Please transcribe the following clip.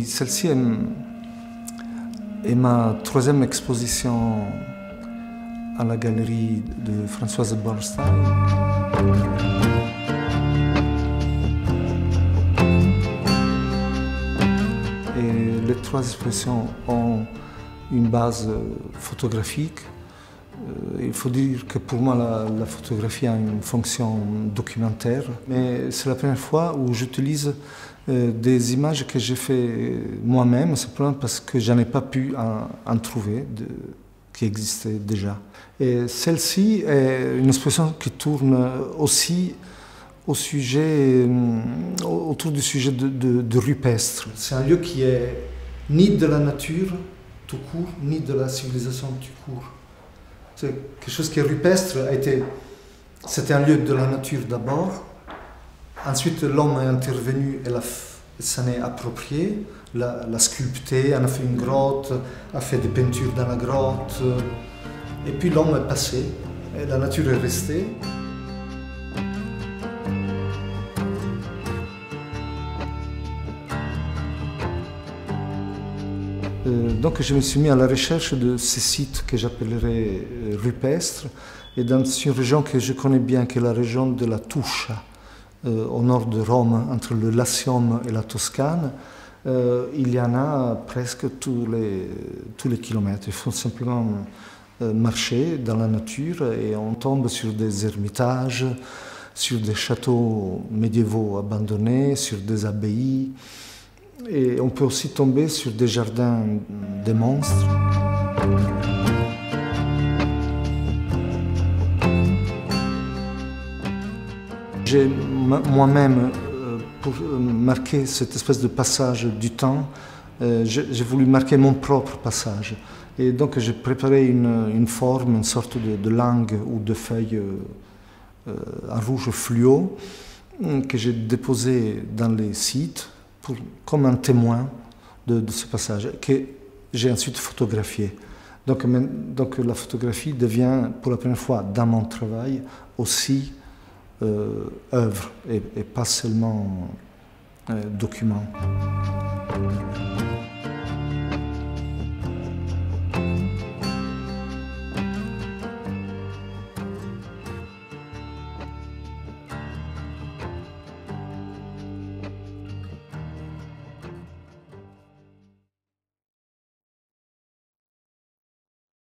celle-ci est ma troisième exposition à la galerie de Françoise Bernstein. Et les trois expositions ont une base photographique. Il faut dire que pour moi, la photographie a une fonction documentaire, mais c'est la première fois où j'utilise des images que j'ai fait moi-même, simplement parce que je n'en ai pas pu en trouver, qui existaient déjà. Et celle-ci est une exposition qui tourne aussi autour du sujet de rupestre. C'est un lieu qui est ni de la nature tout court, ni de la civilisation tout court. C'est quelque chose qui est rupestre, c'était un lieu de la nature d'abord. Ensuite, l'homme est intervenu et s'en est approprié, l'a sculpté, en a fait une grotte, a fait des peintures dans la grotte. Et puis l'homme est passé, et la nature est restée. Donc je me suis mis à la recherche de ces sites que j'appellerais rupestres, et dans une région que je connais bien, qui est la région de la Tuscia, au nord de Rome, entre le Latium et la Toscane. Il y en a presque tous les kilomètres. Il faut simplement marcher dans la nature et on tombe sur des ermitages, sur des châteaux médiévaux abandonnés, sur des abbayes. Et on peut aussi tomber sur des jardins de monstres. J'ai moi-même, pour marquer cette espèce de passage du temps, j'ai voulu marquer mon propre passage. Et donc j'ai préparé une forme, une sorte de langue ou de feuille en rouge fluo que j'ai déposé dans les sites comme un témoin de ce passage, que j'ai ensuite photographié. Donc la photographie devient, pour la première fois dans mon travail, aussi œuvre et pas seulement document.